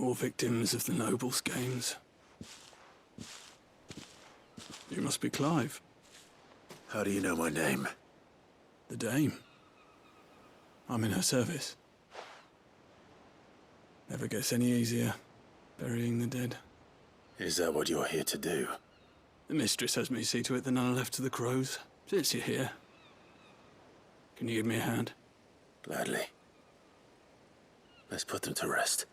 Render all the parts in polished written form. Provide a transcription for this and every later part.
All victims of the nobles' games. You must be Clive. How do you know my name? The Dame. I'm in her service. Never gets any easier, burying the dead. Is that what you're here to do? The mistress has me see to it that none are left to the crows, since you're here. Can you give me a hand? Gladly. Let's put them to rest.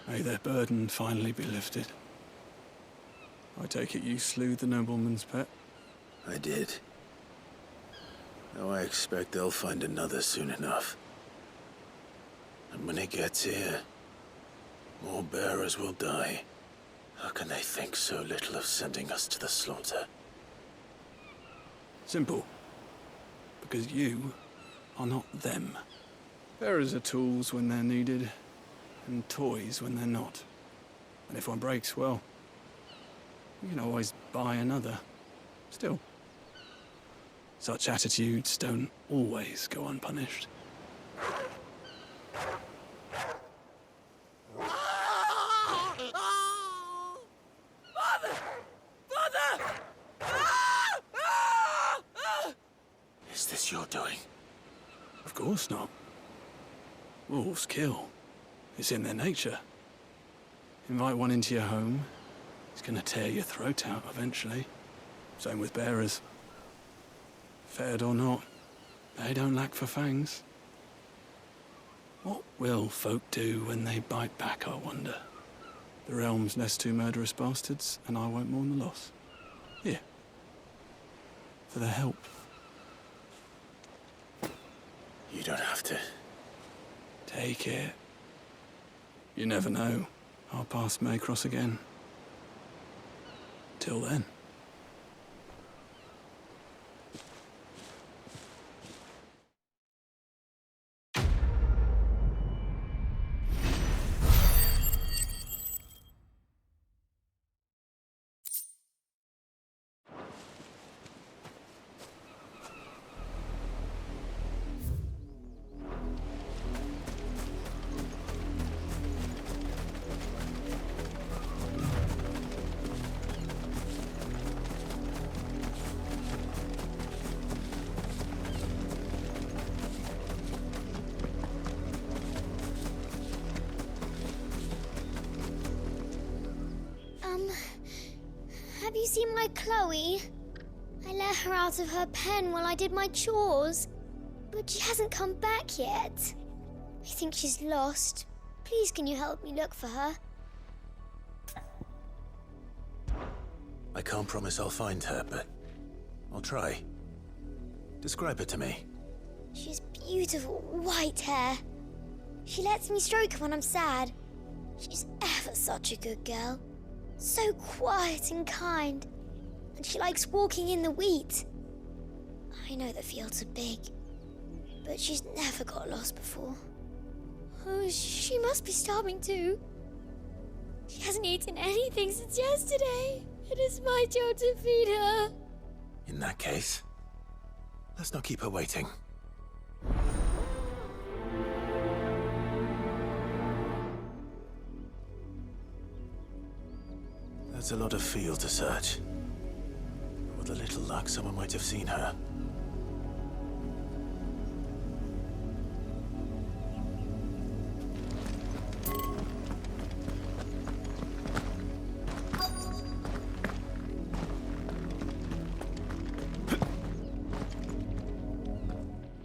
May their burden finally be lifted. I take it you slew the nobleman's pet? I did. Now I expect they'll find another soon enough. And when it gets here, more bearers will die. How can they think so little of sending us to the slaughter? Simple. Because you are not them. Bearers are tools when they're needed, and toys when they're not. And if one breaks, well, you can always buy another. Still, such attitudes don't always go unpunished. Father! Father! Is this your doing? Of course not. Wolves kill. It's in their nature. Invite one into your home, it's gonna tear your throat out eventually. Same with bearers. Fed or not, they don't lack for fangs. What will folk do when they bite back, I wonder? The realm's nest two murderous bastards, and I won't mourn the loss. Here. For their help. You don't have to. Take it. You never know. Our paths may cross again. Till then. Have you seen my Chloe? I let her out of her pen while I did my chores, but she hasn't come back yet. I think she's lost. Please, can you help me look for her? I can't promise I'll find her, but I'll try. Describe her to me. She has beautiful white hair. She lets me stroke her when I'm sad. She's ever such a good girl. So quiet and kind. And she likes walking in the wheat. I know the fields are big, but she's never got lost before. Oh, she must be starving too. She hasn't eaten anything since yesterday. It is my job to feed her. In that case, let's not keep her waiting. That's a lot of field to search. With a little luck, someone might have seen her.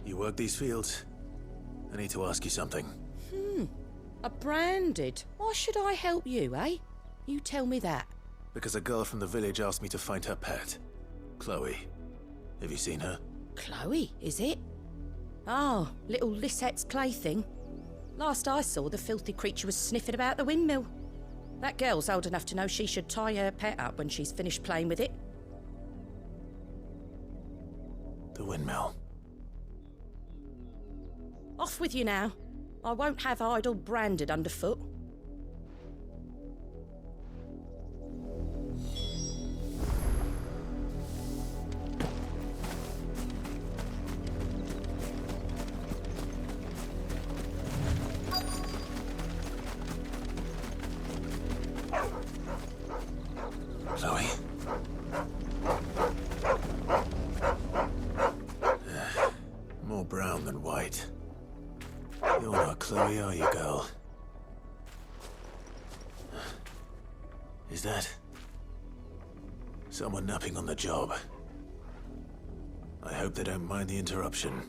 You work these fields? I need to ask you something. A branded? Why should I help you, eh? You tell me that. Because a girl from the village asked me to find her pet, Chloe. Have you seen her? Chloe, is it? Oh, little Lisette's plaything. Last I saw, the filthy creature was sniffing about the windmill. That girl's old enough to know she should tie her pet up when she's finished playing with it. The windmill. Off with you now. I won't have idle branded underfoot. Chloe? More brown than white. You're not Chloe, are you, girl? Is that someone napping on the job? I hope they don't mind the interruption.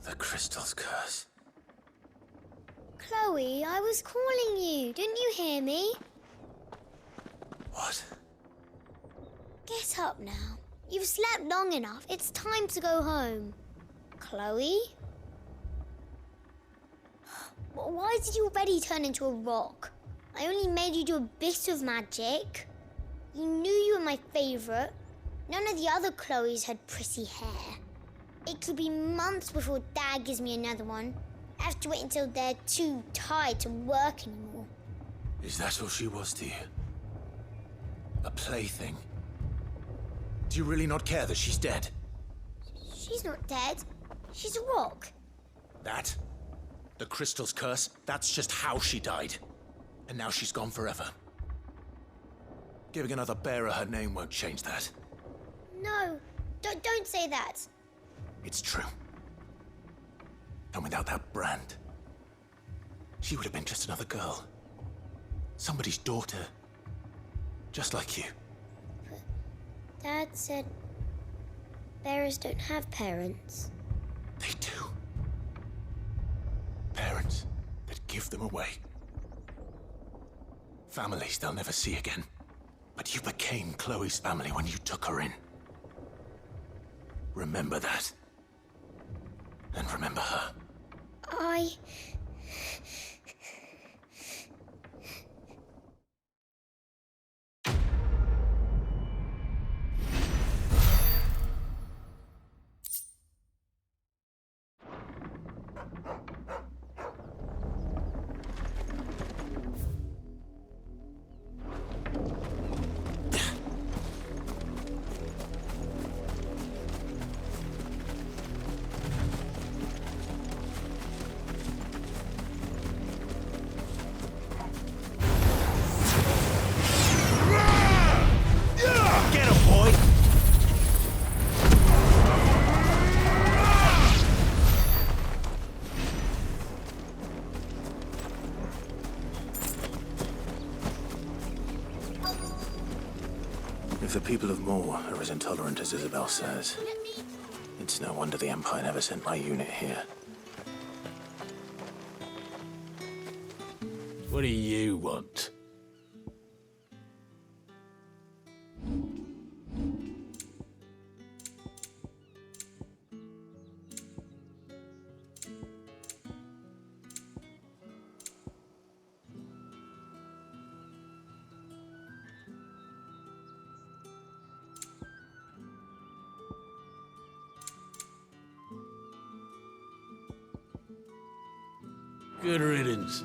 The crystal's curse. Chloe, I was calling you. Didn't you hear me? What? Get up now. You've slept long enough. It's time to go home. Chloe? Why did you already turn into a rock? I only made you do a bit of magic. You knew you were my favorite. None of the other Chloes had pretty hair. It could be months before Dad gives me another one. I have to wait until they're too tired to work anymore. Is that all she was to you? A plaything? Do you really not care that she's dead? She's not dead. She's a rock. That? The crystal's curse? That's just how she died. And now she's gone forever. Giving another bearer her name won't change that. No, don't say that. It's true. And without that brand, she would have been just another girl. Somebody's daughter. Just like you. Dad said bearers don't have parents. They do. Parents that give them away. Families they'll never see again. But you became Chloe's family when you took her in. Remember that. And remember her. Get him, boy! If the people of Moor are as intolerant as Isabel says, it's no wonder the Empire never sent my unit here. What do you want? Good riddance.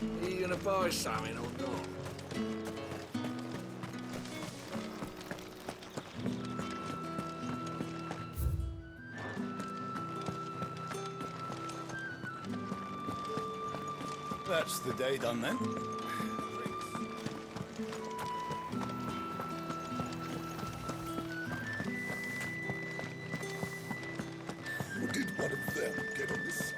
Are you gonna buy something or not? That's the day done then. Did one of them get on this side?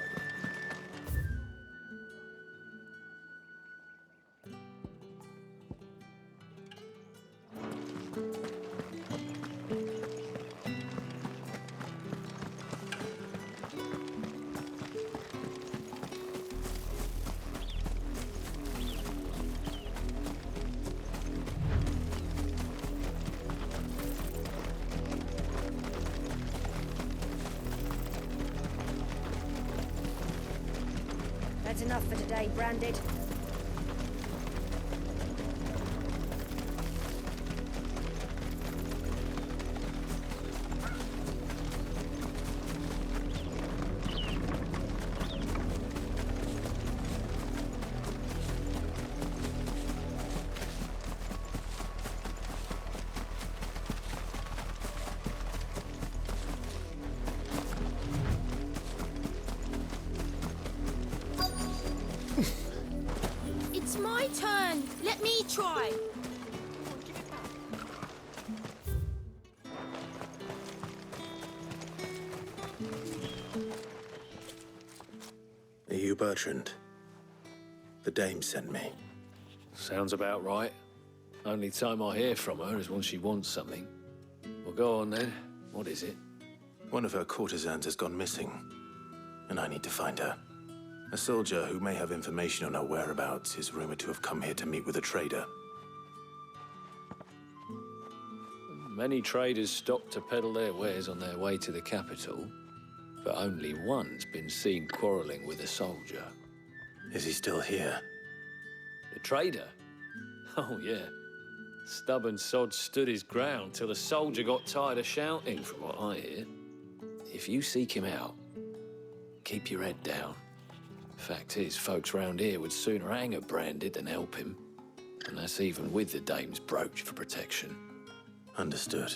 That's enough for today, Branded. It's my turn. Let me try. Are you Bertrand? The dame sent me. Sounds about right. Only time I hear from her is when she wants something. Well, go on then. What is it? One of her courtesans has gone missing, and I need to find her. A soldier who may have information on her whereabouts is rumored to have come here to meet with a trader. Many traders stop to peddle their wares on their way to the capital, but only one's been seen quarrelling with a soldier. Is he still here? The trader? Oh, yeah. Stubborn sod stood his ground till the soldier got tired of shouting, from what I hear. If you seek him out, keep your head down. Fact is, folks round here would sooner hang a Branded than help him. And that's even with the dame's brooch for protection. Understood.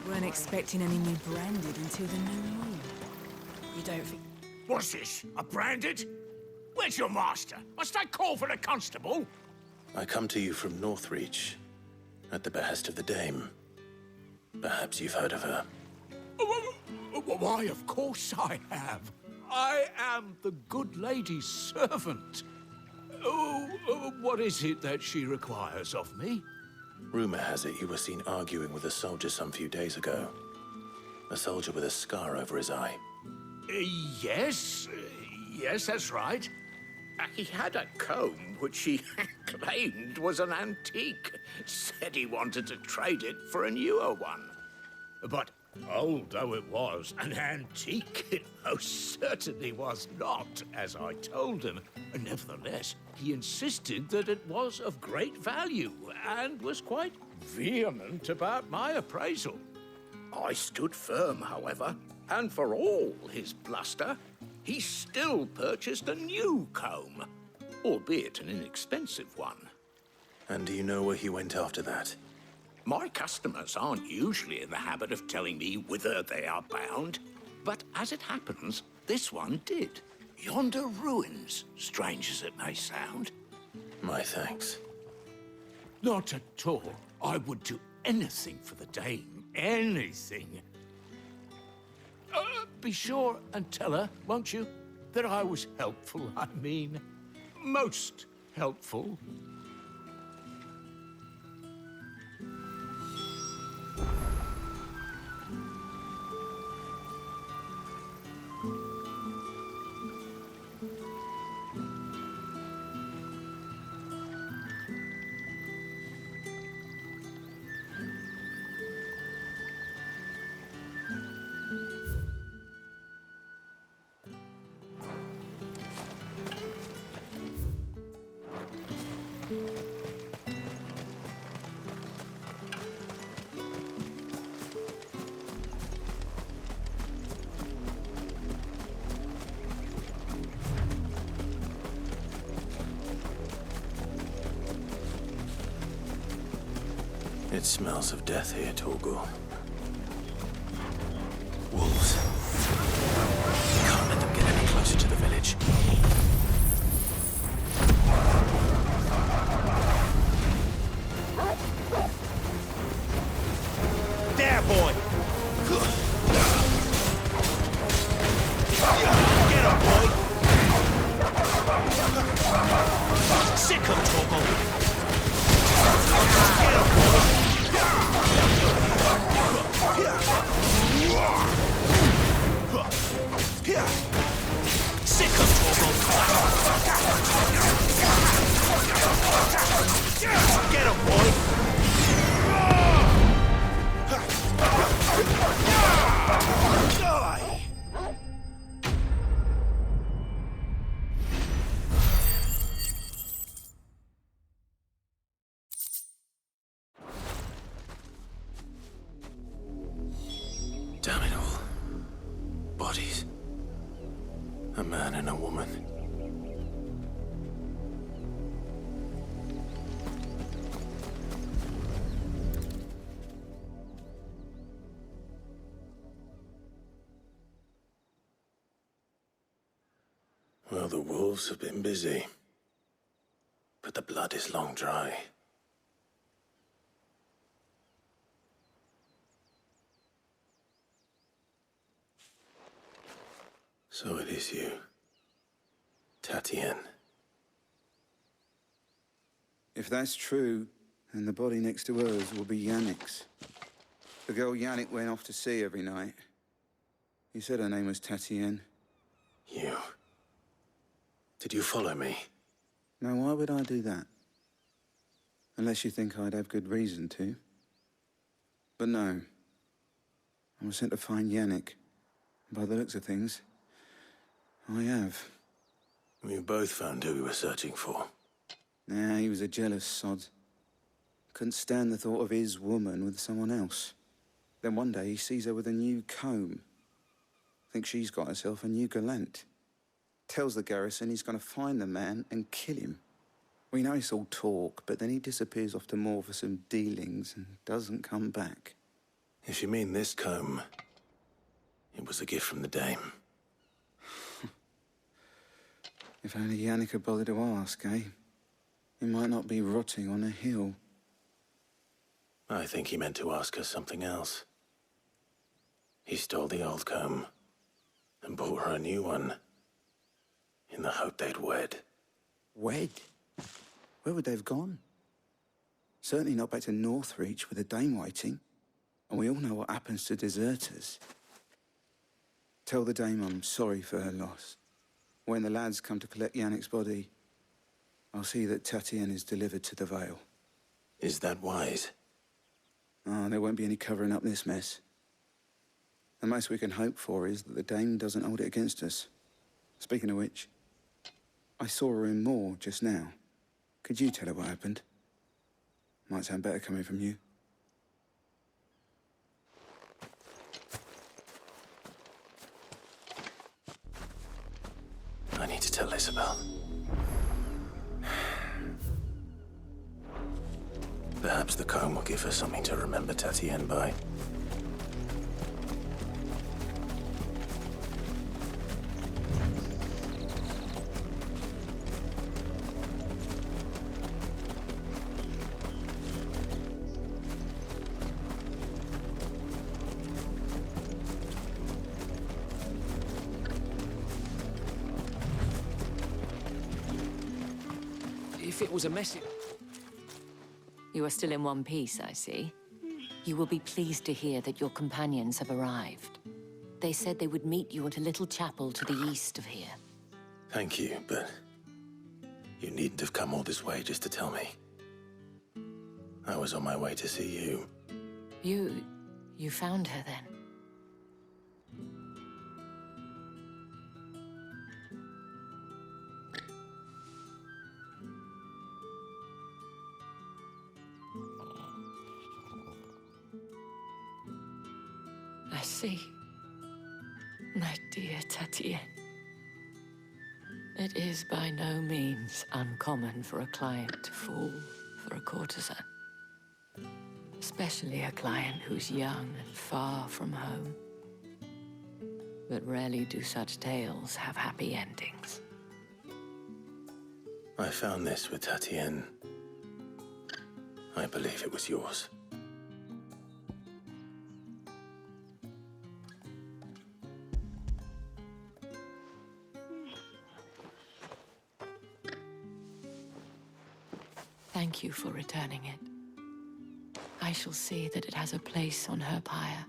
Weren't expecting any new Branded until the new moon. You don't think... What's this? A Branded? Where's your master? Must I call for the constable? I come to you from Northreach, at the behest of the dame. Perhaps you've heard of her. Why, of course I have. I am the good lady's servant. What is it that she requires of me? Rumor has it you were seen arguing with a soldier some few days ago. A soldier with a scar over his eye. Yes, that's right. He had a comb which he claimed was an antique. Said he wanted to trade it for a newer one. But old though it was, an antique it most certainly was not, as I told him. Nevertheless, he insisted that it was of great value and was quite vehement about my appraisal. I stood firm, however, and for all his bluster, he still purchased a new comb, albeit an inexpensive one. And do you know where he went after that? My customers aren't usually in the habit of telling me whither they are bound, but as it happens, this one did. Yonder ruins, strange as it may sound. My thanks. Not at all. I would do anything for the dame. Anything. Be sure and tell her, won't you, that I was helpful, I mean, most helpful. smells of death here, Torgal. Wolves. Can't let them get any closer to the village. There, boy! Get him, boy! Sick him, Torgal! Get him, boy! Sick him, Torgal! Get him, boy! Damn it all. Bodies. A man and a woman. Well, the wolves have been busy. But the blood is long dry. So it is you, Tatienne. If that's true, then the body next to hers will be Yannick's. The girl Yannick went off to see every night. He said her name was Tatienne. You. Did you follow me? Now, why would I do that? Unless you think I'd have good reason to. But no. I was sent to find Yannick. By the looks of things, I have. We both found who we were searching for. Nah, he was a jealous sod. Couldn't stand the thought of his woman with someone else. Then one day he sees her with a new comb. Thinks she's got herself a new gallant. Tells the garrison he's going to find the man and kill him. We know it's all talk, but then he disappears off to Moor for some dealings and doesn't come back. If you mean this comb, it was a gift from the dame. If only Yannick had bothered to ask, eh? He might not be rotting on a hill. I think he meant to ask her something else. He stole the old comb and bought her a new one in the hope they'd wed. Wed? Where would they have gone? Certainly not back to Northreach with a dame waiting. And we all know what happens to deserters. Tell the dame I'm sorry for her loss. When the lads come to collect Yannick's body, I'll see that Tatienne is delivered to the Vale. Is that wise? Oh, there won't be any covering up this mess. The most we can hope for is that the dame doesn't hold it against us. Speaking of which, I saw her in Moor just now. Could you tell her what happened? Might sound better coming from you. I need to tell Isabel. Perhaps the comb will give her something to remember Tatienne by. If it was a message... You are still in one piece, I see. You will be pleased to hear that your companions have arrived. They said they would meet you at a little chapel to the east of here. Thank you, but you needn't have come all this way just to tell me. I was on my way to see you. You found her then? I see. My dear Tatienne. It is by no means uncommon for a client to fall for a courtesan. Especially a client who's young and far from home. But rarely do such tales have happy endings. I found this with Tatienne. I believe it was yours. Thank you for returning it. I shall see that it has a place on her pyre.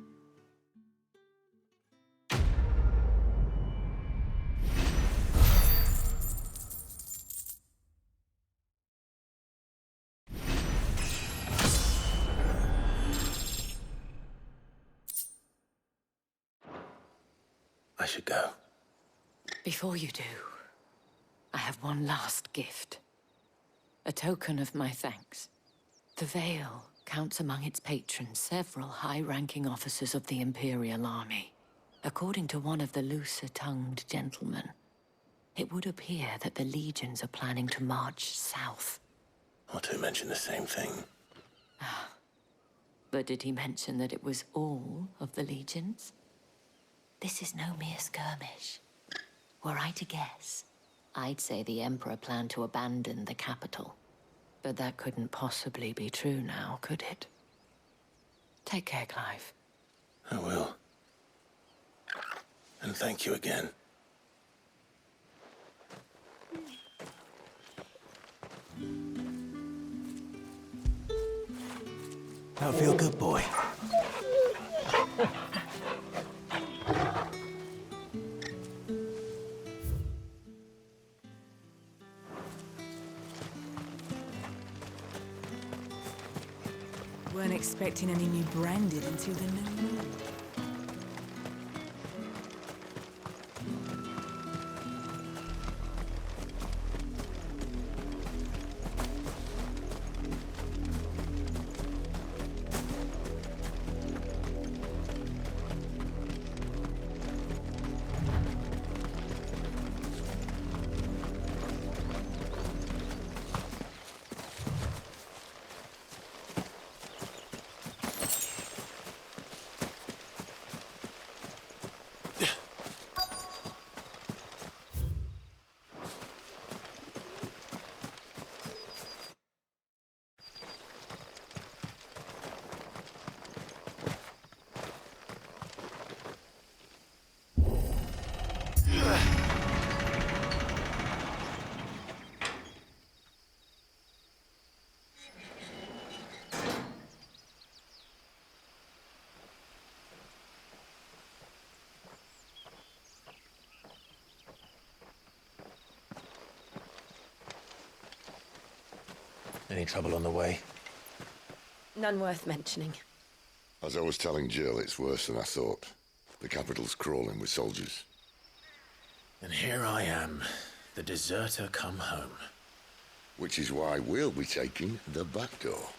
I should go. Before you do, I have one last gift. A token of my thanks. The Vale counts among its patrons several high-ranking officers of the Imperial Army. According to one of the looser-tongued gentlemen, it would appear that the legions are planning to march south. Or to mention the same thing. But did he mention that it was all of the legions? This is no mere skirmish. Were I to guess, I'd say the Emperor planned to abandon the capital. But that couldn't possibly be true now, could it? Take care, Clive. I will. And thank you again. That feel good, boy. Weren't expecting any new branded until the new moon. Any trouble on the way? None worth mentioning. As I was telling Jill, it's worse than I thought. The capital's crawling with soldiers. And here I am, the deserter come home. Which is why we'll be taking the back door.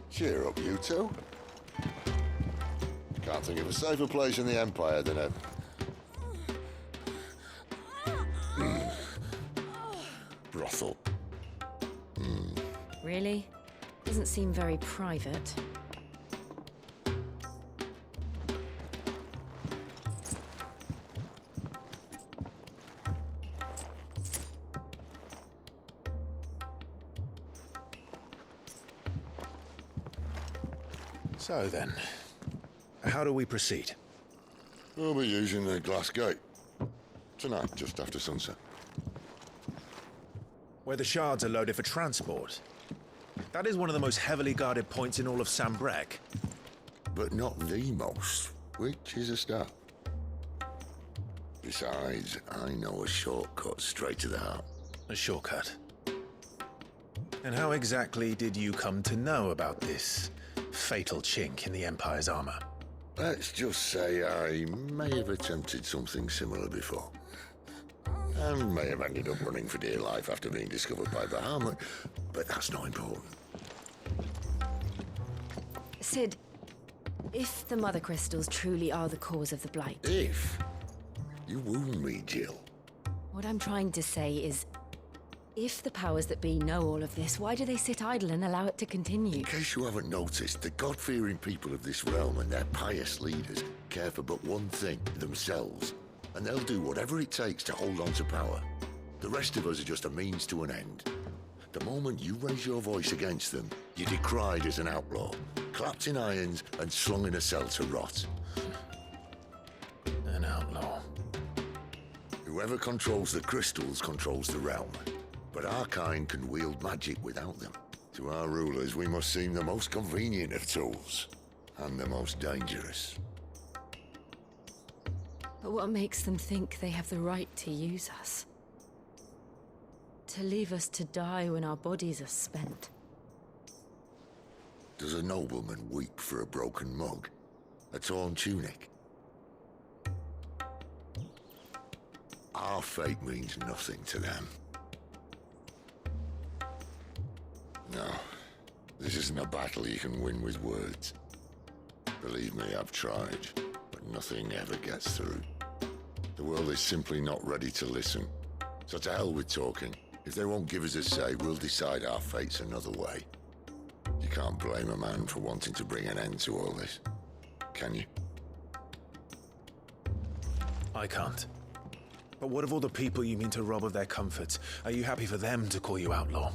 Cheer up, you two. Can't think of a safer place in the Empire than a... brothel. Really? Doesn't seem very private. So then, how do we proceed? We'll be using the glass gate. Tonight, just after sunset. Where the shards are loaded for transport. That is one of the most heavily guarded points in all of Sambrec. But not the most, which is a start. Besides, I know a shortcut straight to the heart. A shortcut? And how exactly did you come to know about this fatal chink in the Empire's armor? Let's just say I may have attempted something similar before. And may have ended up running for dear life after being discovered by Bahamut, but that's not important. Sid, if the Mother Crystals truly are the cause of the Blight... If? You wound me, Jill. What I'm trying to say is, if the powers that be know all of this, why do they sit idle and allow it to continue? In case you haven't noticed, the God-fearing people of this realm and their pious leaders care for but one thing, themselves. And they'll do whatever it takes to hold on to power. The rest of us are just a means to an end. The moment you raise your voice against them, you're decried as an outlaw, clapped in irons and slung in a cell to rot. An outlaw. Whoever controls the crystals controls the realm. But our kind can wield magic without them. To our rulers, we must seem the most convenient of tools, and the most dangerous. But what makes them think they have the right to use us? To leave us to die when our bodies are spent? Does a nobleman weep for a broken mug? A torn tunic? Our fate means nothing to them. No, this isn't a battle you can win with words. Believe me, I've tried, but nothing ever gets through. The world is simply not ready to listen. So to hell with talking. If they won't give us a say, we'll decide our fates another way. You can't blame a man for wanting to bring an end to all this, can you? I can't. But what of all the people you mean to rob of their comforts? Are you happy for them to call you outlaw?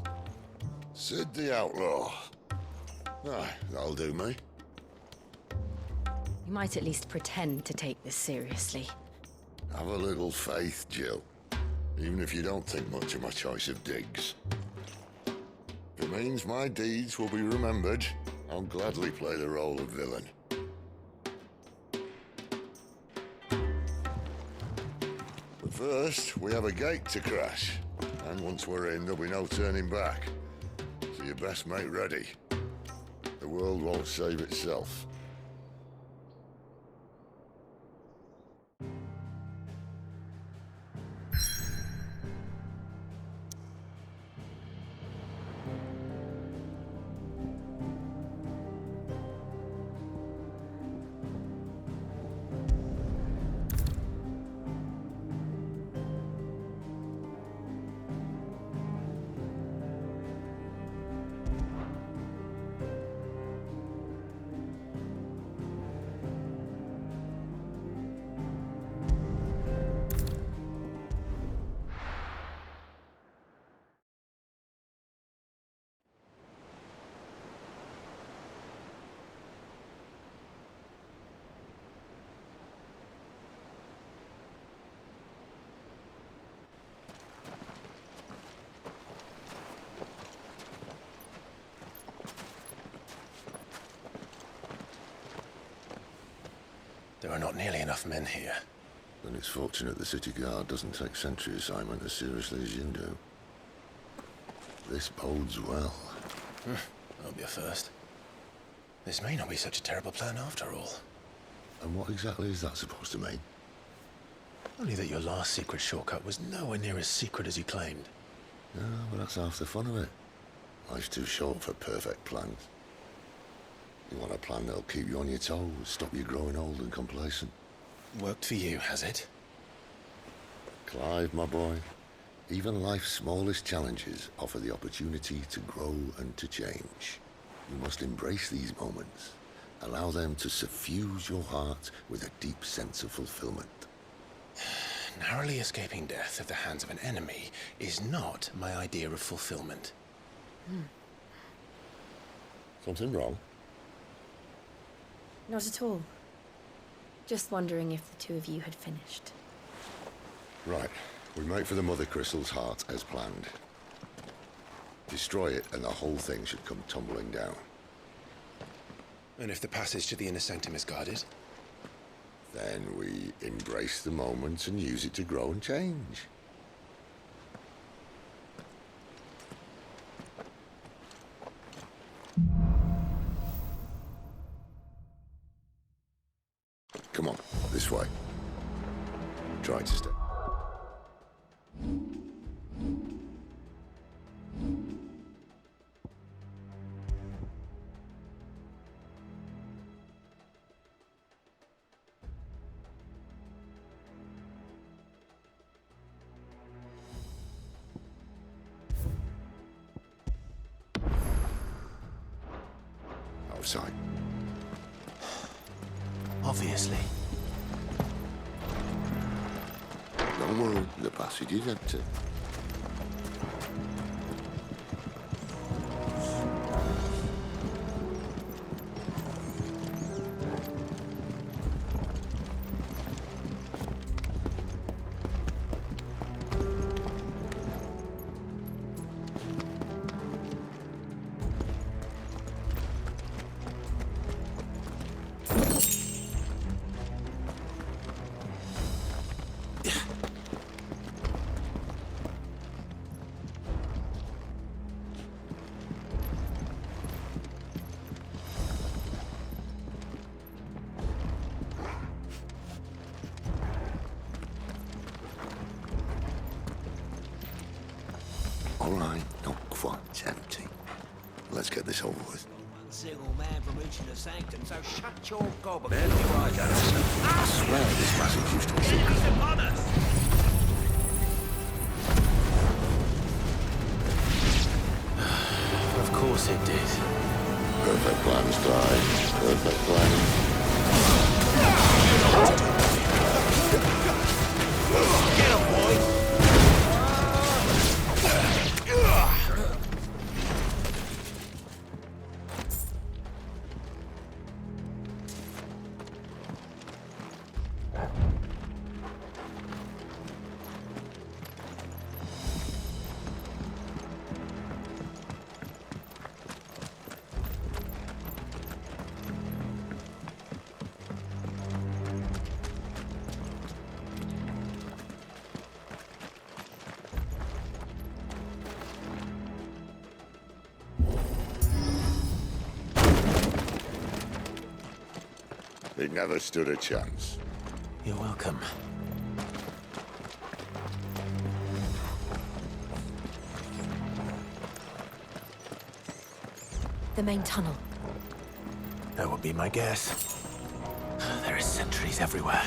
Sid the Outlaw. Aye, that'll do me. You might at least pretend to take this seriously. Have a little faith, Jill. Even if you don't think much of my choice of digs. If it means my deeds will be remembered, I'll gladly play the role of villain. But first, we have a gate to crash. And once we're in, there'll be no turning back. So you best make ready. The world won't save itself. There are not nearly enough men here. Then it's fortunate the city guard doesn't take sentry assignment as seriously as you do. This bodes well. That'll be a first. This may not be such a terrible plan after all. And what exactly is that supposed to mean? Only that your last secret shortcut was nowhere near as secret as you claimed. Yeah, but that's half the fun of it. Life's too short for perfect plans. You want a plan that'll keep you on your toes, stop you growing old and complacent. Worked for you, has it? Clive, my boy, even life's smallest challenges offer the opportunity to grow and to change. You must embrace these moments. Allow them to suffuse your heart with a deep sense of fulfillment. Narrowly escaping death at the hands of an enemy is not my idea of fulfillment. Something wrong? Not at all. Just wondering if the two of you had finished. Right. We make for the Mother Crystal's heart as planned. Destroy it and the whole thing should come tumbling down. And if the passage to the inner sanctum is guarded? Then we embrace the moment and use it to grow and change. Come on, this way. Try to stay. Outside. Obviously. Don't worry, the passage is empty. All right, not quite empty. Let's get this over with. One single man from reaching the sanctum, so shut your gob and Man, I swear this passage used to be secret. He's upon us! Of course it did. Perfect plans, Clive. Perfect plans. Get him, boy! It never stood a chance. You're welcome. The main tunnel. That would be my guess. There are sentries everywhere.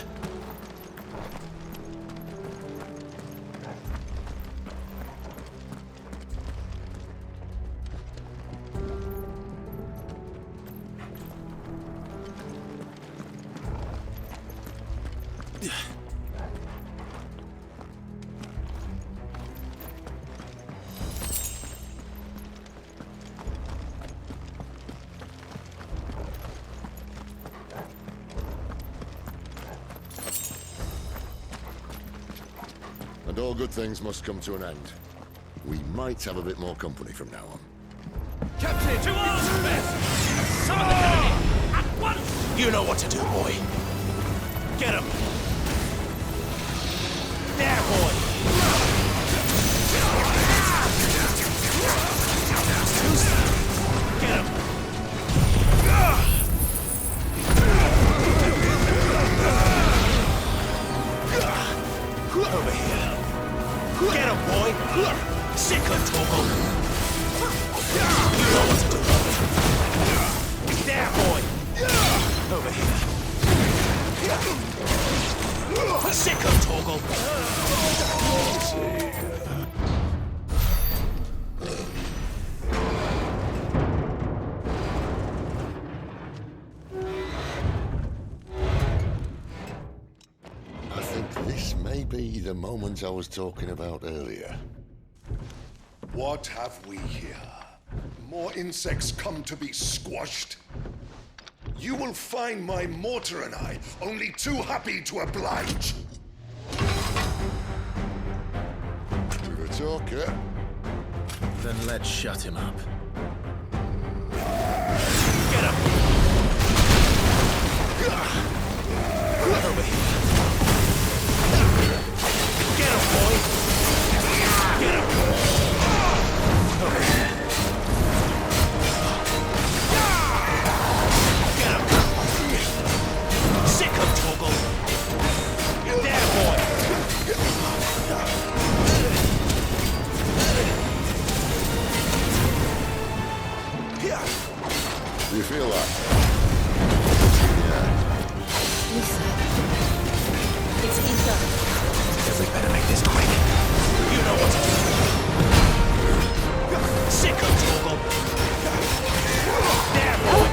And all good things must come to an end. We might have a bit more company from now on. Captain, to arms, best! Summon the cannon! At once! You know what to do, boy. Get him! There, boy! Get him! Over here. Get him, boy! Sick of Toggle! You know what to do. There, boy! Over here. Sick of Toggle! This may be the moment I was talking about earlier. What have we here? More insects come to be squashed? You will find my mortar and I only too happy to oblige. To the talk, yeah? Then let's shut him up. Get him! Over here. Get him, boy! Get him! Over here. Get him! Sick him, Toggle! There, boy! You feel that? Lisa. It's Ether. Then we better make this quick. You know what to do. Sick him, Toggle! There, boy!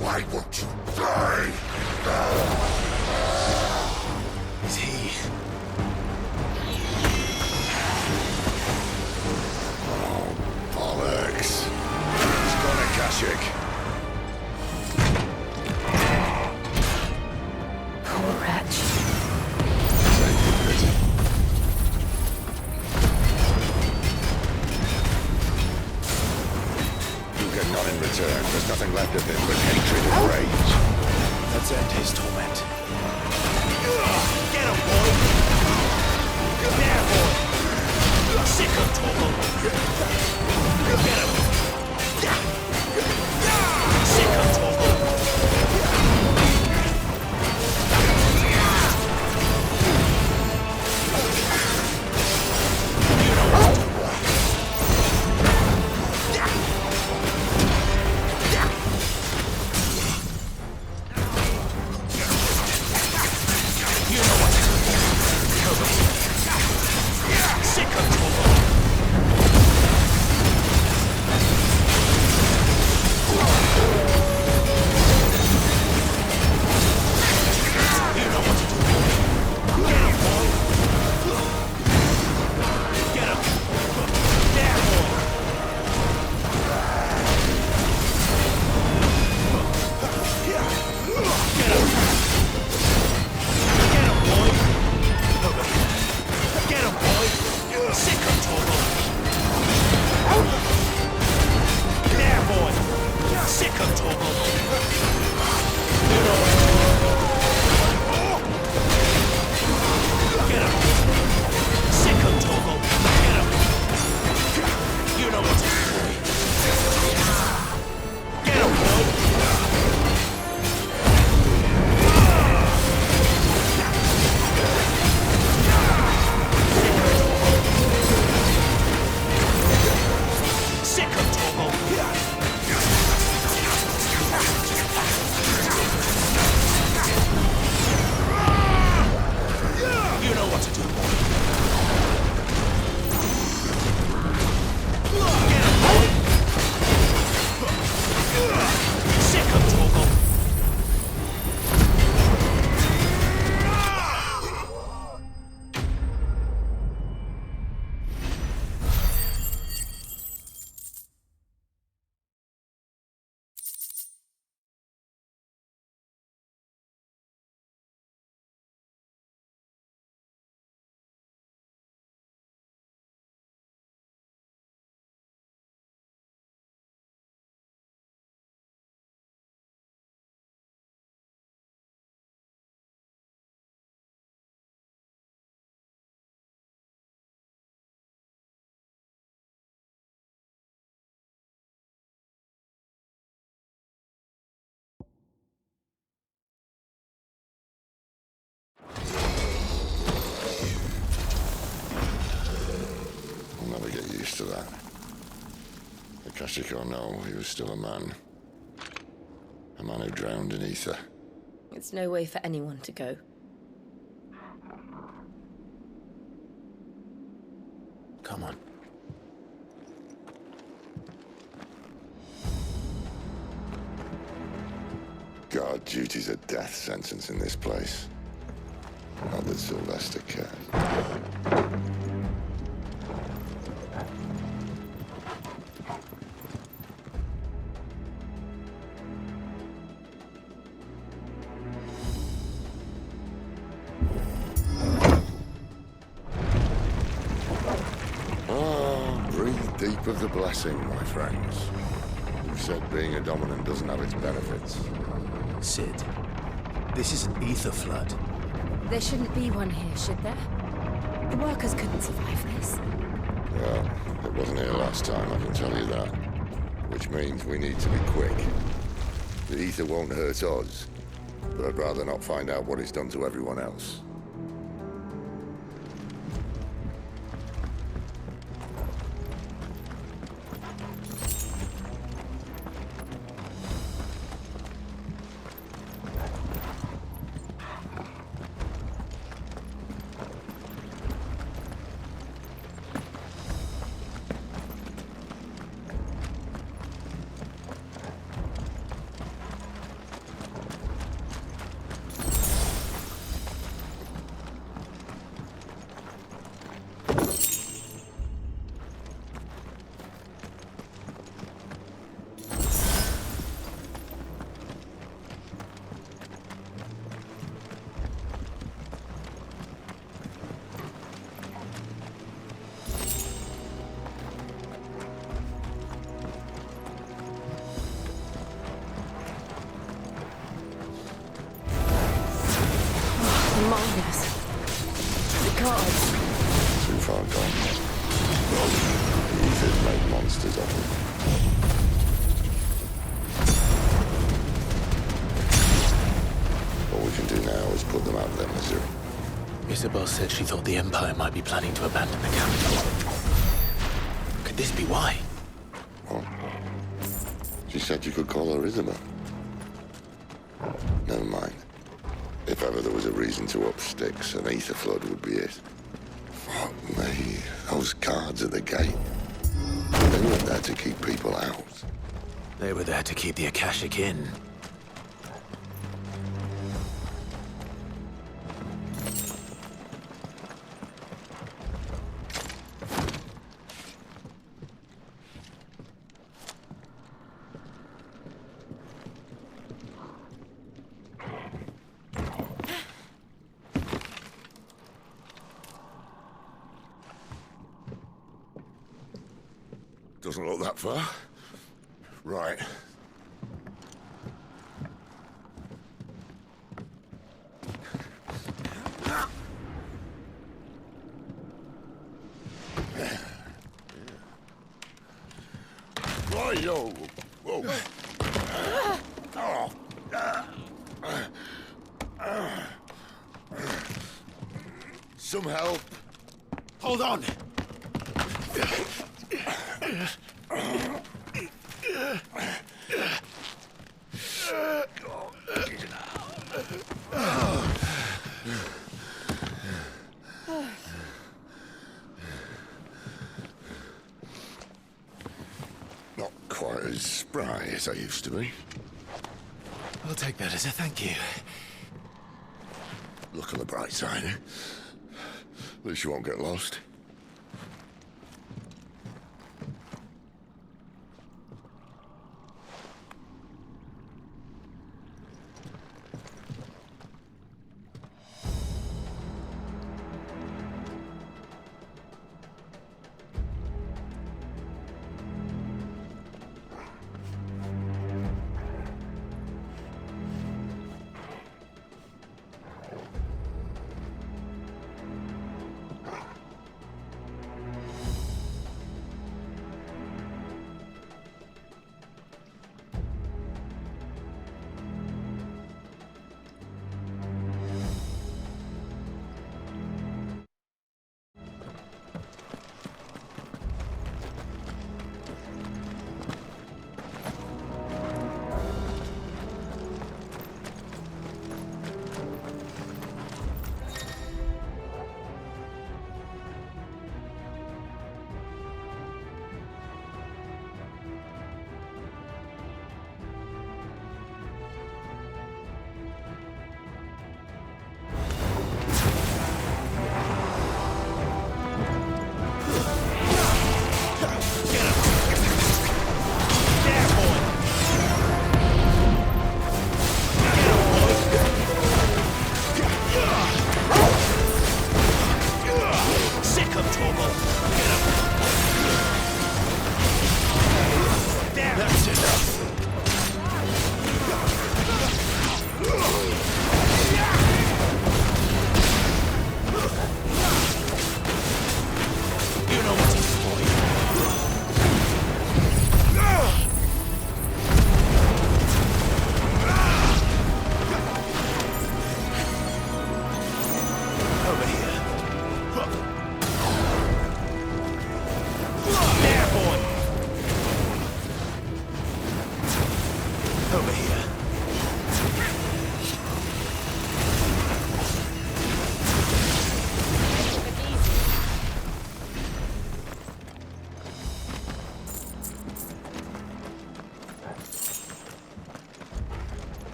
Why won't you die? Is he? Bollocks. He's gone, Akashic. Poor wretch. Take your pity. You get none in return. There's nothing left of him but hatred and rage. Let's end his torment. Get him, boy! There, boy! Sick him, Toggle! Get him! Sick him, Toggle! You know what to do. You know what to do. Sick him, Toggle! You know what to do. Get him, boy! Get him! There, boy! Get him! Get him, boy! Get him, boy! Sick him, Toggle! There, boy! Sick him, Toggle! You know what to do. Get him! Sick him, Toggle! Get him! You know what to do, boy! Get him, boy! Sick him, Toggle! You know what to do, boy. Get him, boy! Sick him, Toggle! I'll never get used to that. Akashic or no, he was still a man. A man who drowned in ether. It's no way for anyone to go. Come on. Guard duty's a death sentence in this place. Not that Sylvester cares. Breathe deep of the blessing, my friends. Who said being a dominant doesn't have its benefits? Sid, this is an ether flood. There shouldn't be one here, should there? The workers couldn't survive this. Well, it wasn't here last time, I can tell you that. Which means we need to be quick. The ether won't hurt us, but I'd rather not find out what it's done to everyone else. Miners. The guards. Too far gone. The ether's made monsters of them. All we can do now is put them out of their misery. Isabel said she thought the Empire might be planning to abandon the capital. Could this be why? What? She said you could call her Isabel. Never mind. If ever there was a reason to up sticks, an ether flood would be it. Fuck me. Those guards at the gate. They weren't there to keep people out. They were there to keep the Akashic in. Doesn't look that far. Right. Whoa, yo. Whoa. Some help. Hold on! Not quite as spry as I used to be. I'll take that as a thank you. Look on the bright side, eh? At least you won't get lost.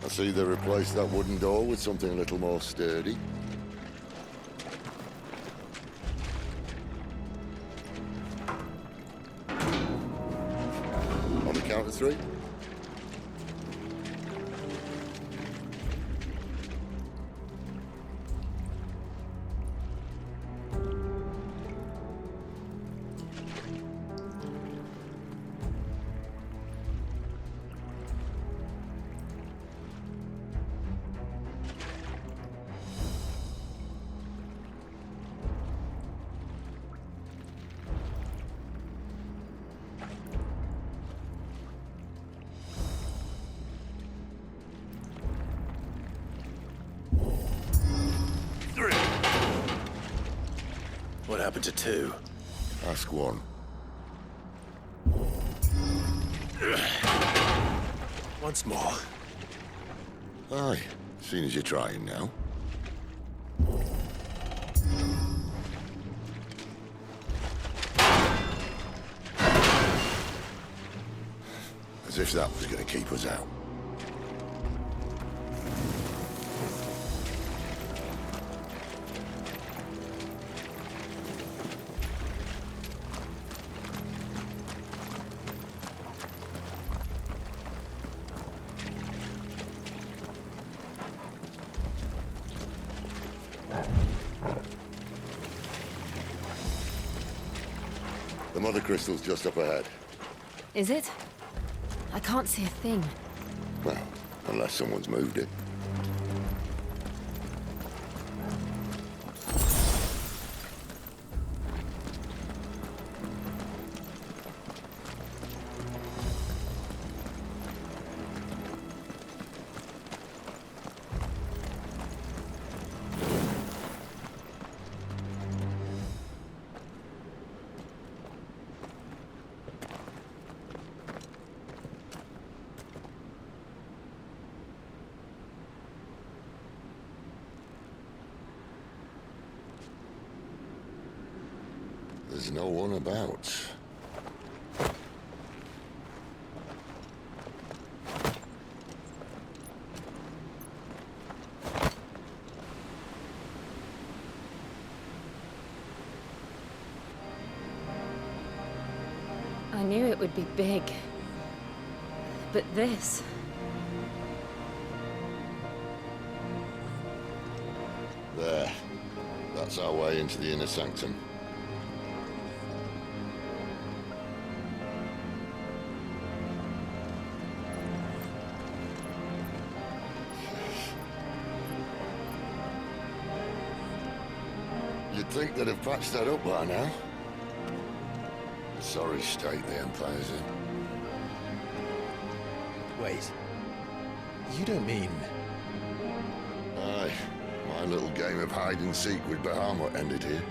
I see they replaced that wooden door with something a little more sturdy. On the count of 3. What happened to 2? Ask 1. Once more. Aye, seeing as you're trying now. As if that was going to keep us out. The mother crystal's just up ahead. Is it? I can't see a thing. Well, unless someone's moved it. There's no one about. I knew it would be big. But this... There. That's our way into the inner sanctum. You'd think they'd have patched that up by now. Sorry state the Empire's in. Wait. You don't mean... Aye. My little game of hide-and-seek with Bahamut ended here.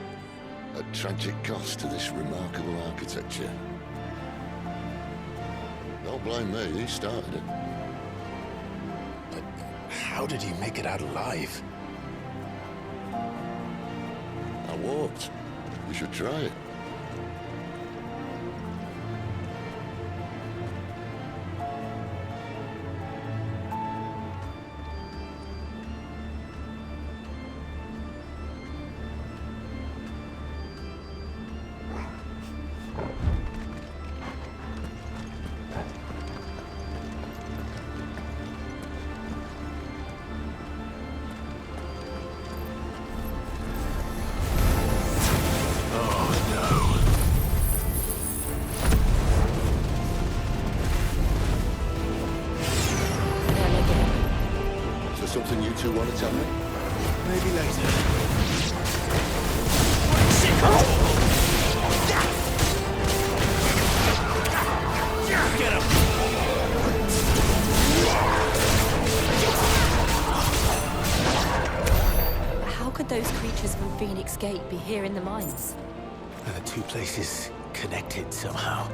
At tragic cost to this remarkable architecture. Don't blame me, he started it. But how did he make it out alive? I walked. You should try it. Something you two want to tell me? Maybe later. creatures from Phoenix Gate be here in the mines? Are the two places connected somehow?